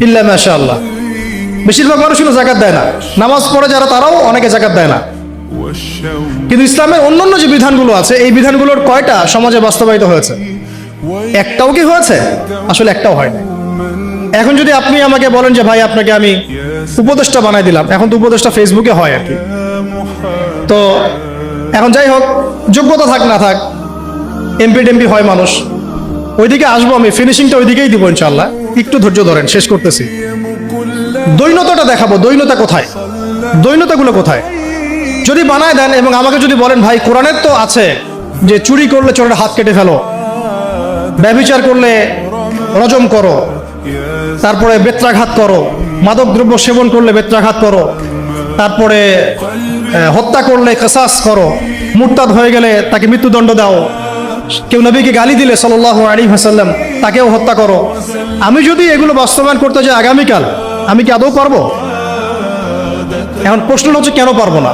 ইল্লা মাশাআল্লাহ। বেশিরভাগ মানুষ কিন্তু যাকাত দেয় না, নামাজ পড়ে যারা তারাও অনেকে যাকাত দেয় না। কিন্তু ইসলামের অন্যান্য যে বিধানগুলো আছে এই বিধানগুলোর কয়টা সমাজে বাস্তবায়িত হয়েছে? একটাও কি হয়েছে? আসলে একটাও হয়নি। এখন যদি আপনি আমাকে বলেন যে ভাই আপনাকে আমি উপদেষ্টা বানাই দিলাম, এখন তো উপদেষ্টা ফেসবুকে হয় আর কি। তো এখন যাই হোক, যোগ্যতা থাক না থাক, এমপি টেমপি হয় মানুষ, ওইদিকে আসবো, আমি ফিনিশিংটা ওইদিকেই দিব ইনশাল্লাহ। একটু ধৈর্য ধরেন, শেষ করতেছি। দৈন্যতাটা দেখাবো, দৈন্যতা কোথায়, দৈন্যতাগুলো কোথায়। যদি বানায় দেন এবং আমাকে যদি বলেন ভাই কোরআনের তো আছে যে চুরি করলে চোরের হাত কেটে ফেলো, ব্যভিচার করলে রজম করো, তারপরে বেত্রাঘাত করো, মাদক দ্রব্য সেবন করলে বেত্রাঘাত করো, তারপরে হত্যা করলে কিসাস করো, মুরতাদ হয়ে গেলে তাকে মৃত্যুদণ্ড দাও, কেউ নবীকে গালি দিলে সাল্লাল্লাহু আলাইহি ওয়াসাল্লাম তাকেও হত্যা করো। আমি যদি এগুলো বাস্তবায়ন করতে যাই আগামীকাল, আমি কি আদৌ পারবো? এখন প্রশ্নটা হচ্ছে কেন পারবো না।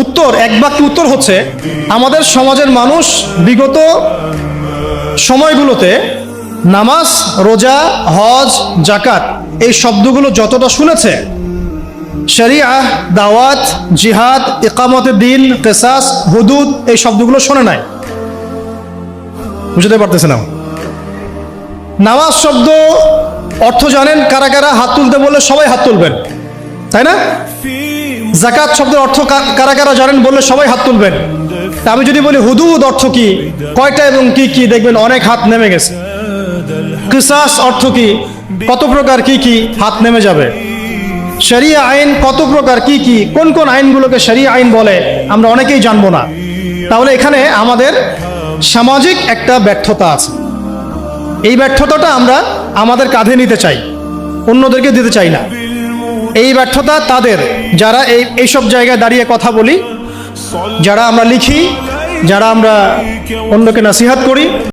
উত্তর, এক বাক্যে উত্তর হচ্ছে, আমাদের সমাজের মানুষ বিগত সময়গুলোতে নামাজ, রোজা, হজ, জাকাত এই শব্দগুলো যতটা শুনেছে, শরিয়া, দাওয়াত, জিহাদ, ইকামতে দিন, কিসাস, হুদুদ এই শব্দগুলো শোনে নাই। বুঝতে পারতেছে না? নামাজ শব্দ অর্থ জানেন কারা কারা? হাত তুলতে বললে সবাই হাত তুলবেন, তাই না? যাকাত শব্দের অর্থ কারা কারা জানেন বললে সবাই হাত তুলবেন। তা আমি যদি বলি হুদুদ অর্থ কি, কয়টা এবং কি কি, দেখবেন অনেক হাত নেমে গেছে। কিসাস অর্থ কি, কত প্রকার, কি কি, হাত নেমে যাবে। শরিয়া আইন কত প্রকার, কি কি, কোন কোন আইনগুলোকে শরিয়া আইন বলে আমরা অনেকেই জানবো না। তাহলে এখানে আমাদের সামাজিক একটা ব্যর্থতা আছে। এই ব্যর্থতাটা আমরা আমাদের কাঁধে নিতে চাই, অন্যদেরকে দিতে চাই না। এই ব্যর্থতা তাদের যারা এইসব জায়গায় দাঁড়িয়ে কথা বলি, যারা আমরা লিখি, যারা আমরা অন্যকে নসিহত করি।